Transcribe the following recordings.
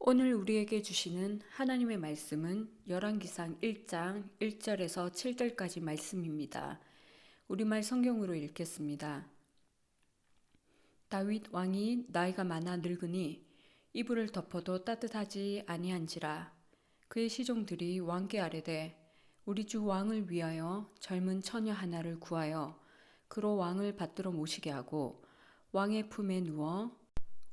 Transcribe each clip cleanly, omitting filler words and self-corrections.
오늘 우리에게 주시는 하나님의 말씀은 열왕기상 1장 1절에서 7절까지 말씀입니다. 우리말 성경으로 읽겠습니다. 다윗 왕이 나이가 많아 늙으니 이불을 덮어도 따뜻하지 아니한지라. 그의 시종들이 왕께 아뢰되 우리 주 왕을 위하여 젊은 처녀 하나를 구하여 그로 왕을 받들어 모시게 하고 왕의 품에 누워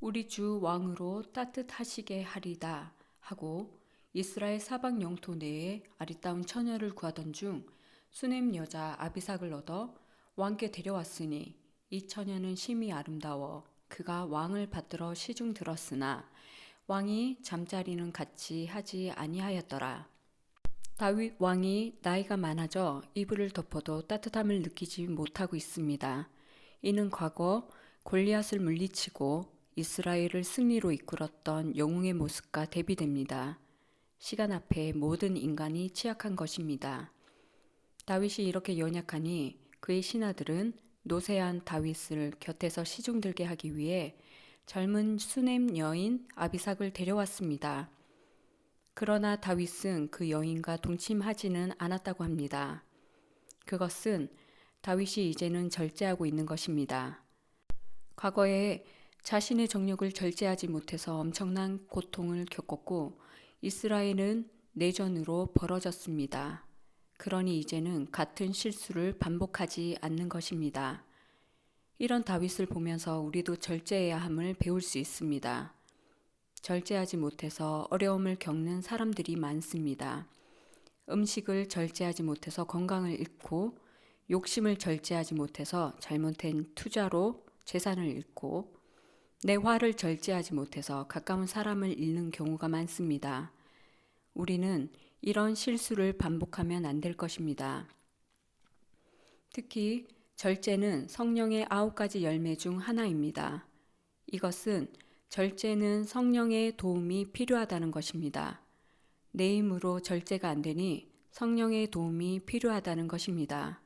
우리 주 왕으로 따뜻하시게 하리다 하고 이스라엘 사방 영토 내에 아리따운 처녀를 구하던 중 수넴 여자 아비삭을 얻어 왕께 데려왔으니 이 처녀는 심히 아름다워 그가 왕을 받들어 시중 들었으나 왕이 잠자리는 같이 하지 아니하였더라. 다윗 왕이 나이가 많아져 이불을 덮어도 따뜻함을 느끼지 못하고 있습니다. 이는 과거 골리앗을 물리치고 이스라엘을 승리로 이끌었던 영웅의 모습과 대비됩니다. 시간 앞에 모든 인간이 취약한 것입니다. 다윗이 이렇게 연약하니 그의 신하들은 노쇠한 다윗을 곁에서 시중들게 하기 위해 젊은 수넴 여인 아비삭을 데려왔습니다. 그러나 다윗은 그 여인과 동침하지는 않았다고 합니다. 그것은 다윗이 이제는 절제하고 있는 것입니다. 과거에 자신의 정욕을 절제하지 못해서 엄청난 고통을 겪었고 이스라엘은 내전으로 벌어졌습니다. 그러니 이제는 같은 실수를 반복하지 않는 것입니다. 이런 다윗을 보면서 우리도 절제해야 함을 배울 수 있습니다. 절제하지 못해서 어려움을 겪는 사람들이 많습니다. 음식을 절제하지 못해서 건강을 잃고 욕심을 절제하지 못해서 잘못된 투자로 재산을 잃고 내 화를 절제하지 못해서 가까운 사람을 잃는 경우가 많습니다. 우리는 이런 실수를 반복하면 안 될 것입니다. 특히 절제는 성령의 9가지 열매 중 하나입니다. 이것은 절제는 성령의 도움이 필요하다는 것입니다. 내 힘으로 절제가 안 되니 성령의 도움이 필요하다는 것입니다.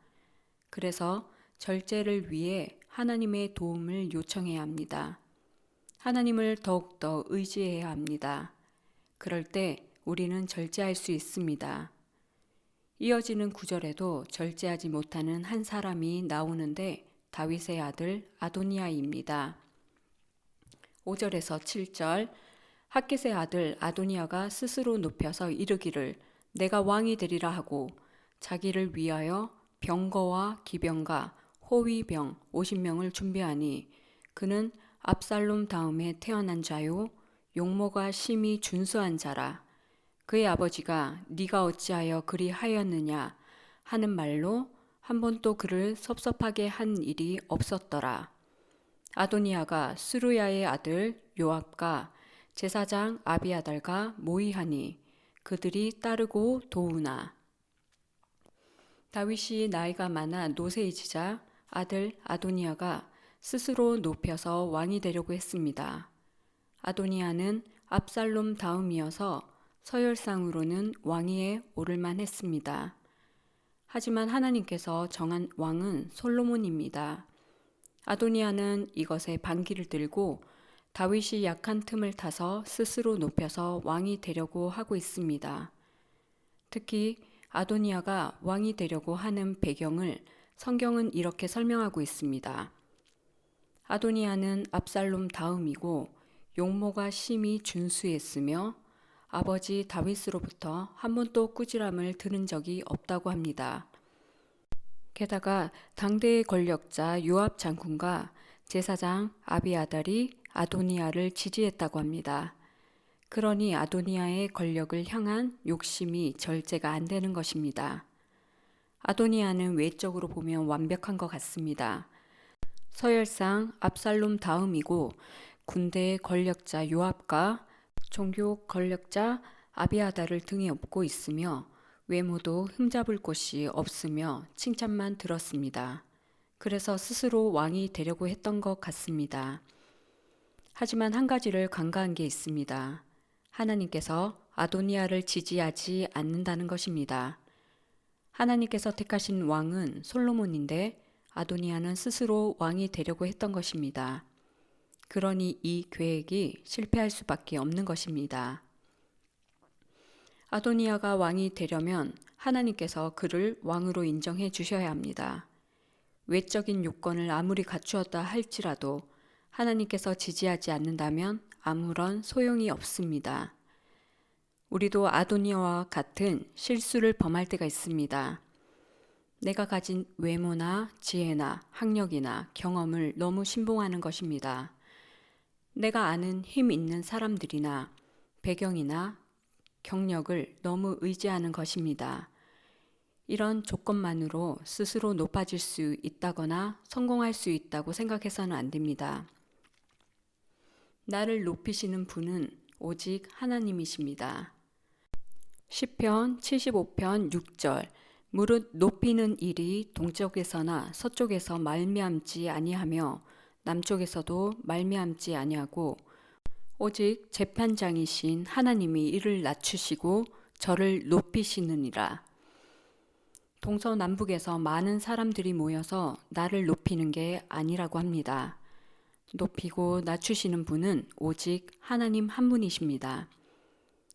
그래서 절제를 위해 하나님의 도움을 요청해야 합니다. 하나님을 더욱더 의지해야 합니다. 그럴 때 우리는 절제할 수 있습니다. 이어지는 구절에도 절제하지 못하는 한 사람이 나오는데 다윗의 아들 아도니아입니다. 5절에서 7절 핫깃의 아들 아도니아가 스스로 높여서 이르기를 내가 왕이 되리라 하고 자기를 위하여 병거와 기병과 호위병 50명을 준비하니 그는 압살롬 다음에 태어난 자요 용모가 심히 준수한 자라. 그의 아버지가 네가 어찌하여 그리 하였느냐 하는 말로 한 번도 그를 섭섭하게 한 일이 없었더라. 아도니아가 스루야의 아들 요압과 제사장 아비아달과 모이하니 그들이 따르고 도우나. 다윗이 나이가 많아 노쇠해지자 아들 아도니아가 스스로 높여서 왕이 되려고 했습니다. 아도니아는 압살롬 다음이어서 서열상으로는 왕위에 오를만 했습니다. 하지만 하나님께서 정한 왕은 솔로몬입니다. 아도니아는 이것에 반기를 들고 다윗이 약한 틈을 타서 스스로 높여서 왕이 되려고 하고 있습니다. 특히 아도니아가 왕이 되려고 하는 배경을 성경은 이렇게 설명하고 있습니다. 아도니아는 압살롬 다음이고 용모가 심히 준수했으며 아버지 다윗으로부터 한 번도 꾸지람을 들은 적이 없다고 합니다. 게다가 당대의 권력자 요압 장군과 제사장 아비아달이 아도니아를 지지했다고 합니다. 그러니 아도니아의 권력을 향한 욕심이 절제가 안 되는 것입니다. 아도니아는 외적으로 보면 완벽한 것 같습니다. 서열상 압살롬 다음이고 군대의 권력자 요압과 종교 권력자 아비아달을 등에 업고 있으며 외모도 흠잡을 곳이 없으며 칭찬만 들었습니다. 그래서 스스로 왕이 되려고 했던 것 같습니다. 하지만 한 가지를 간과한 게 있습니다. 하나님께서 아도니아를 지지하지 않는다는 것입니다. 하나님께서 택하신 왕은 솔로몬인데 아도니아는 스스로 왕이 되려고 했던 것입니다. 그러니 이 계획이 실패할 수밖에 없는 것입니다. 아도니아가 왕이 되려면 하나님께서 그를 왕으로 인정해 주셔야 합니다. 외적인 요건을 아무리 갖추었다 할지라도 하나님께서 지지하지 않는다면 아무런 소용이 없습니다. 우리도 아도니아와 같은 실수를 범할 때가 있습니다. 내가 가진 외모나 지혜나 학력이나 경험을 너무 신봉하는 것입니다. 내가 아는 힘 있는 사람들이나 배경이나 경력을 너무 의지하는 것입니다. 이런 조건만으로 스스로 높아질 수 있다거나 성공할 수 있다고 생각해서는 안 됩니다. 나를 높이시는 분은 오직 하나님이십니다. 시편 75편 6절 무릇 높이는 일이 동쪽에서나 서쪽에서 말미암지 아니하며 남쪽에서도 말미암지 아니하고 오직 재판장이신 하나님이 이를 낮추시고 저를 높이시느니라. 동서남북에서 많은 사람들이 모여서 나를 높이는 게 아니라고 합니다. 높이고 낮추시는 분은 오직 하나님 한 분이십니다.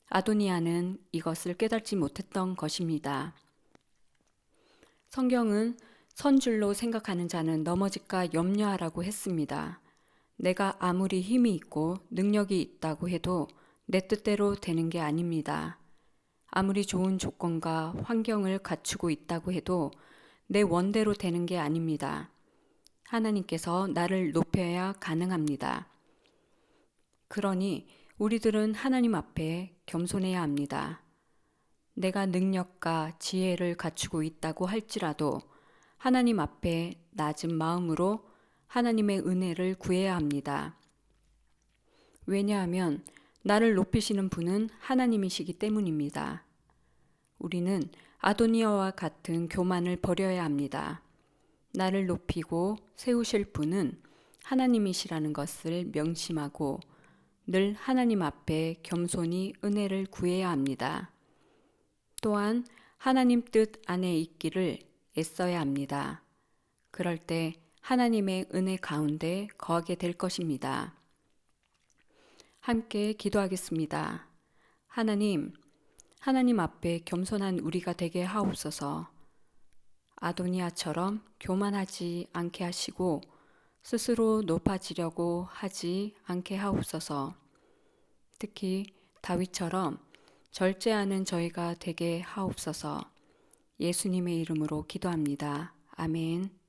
아도니아는 이것을 깨닫지 못했던 것입니다. 성경은 선줄로 생각하는 자는 넘어질까 염려하라고 했습니다. 내가 아무리 힘이 있고 능력이 있다고 해도 내 뜻대로 되는 게 아닙니다. 아무리 좋은 조건과 환경을 갖추고 있다고 해도 내 원대로 되는 게 아닙니다. 하나님께서 나를 높여야 가능합니다. 그러니 우리들은 하나님 앞에 겸손해야 합니다. 내가 능력과 지혜를 갖추고 있다고 할지라도 하나님 앞에 낮은 마음으로 하나님의 은혜를 구해야 합니다. 왜냐하면 나를 높이시는 분은 하나님이시기 때문입니다. 우리는 아도니아와 같은 교만을 버려야 합니다. 나를 높이고 세우실 분은 하나님이시라는 것을 명심하고 늘 하나님 앞에 겸손히 은혜를 구해야 합니다. 또한 하나님 뜻 안에 있기를 애써야 합니다. 그럴 때 하나님의 은혜 가운데 거하게 될 것입니다. 함께 기도하겠습니다. 하나님 앞에 겸손한 우리가 되게 하옵소서. 아도니아처럼 교만하지 않게 하시고 스스로 높아지려고 하지 않게 하옵소서. 특히 다윗처럼 절제하는 저희가 되게 하옵소서. 예수님의 이름으로 기도합니다. 아멘.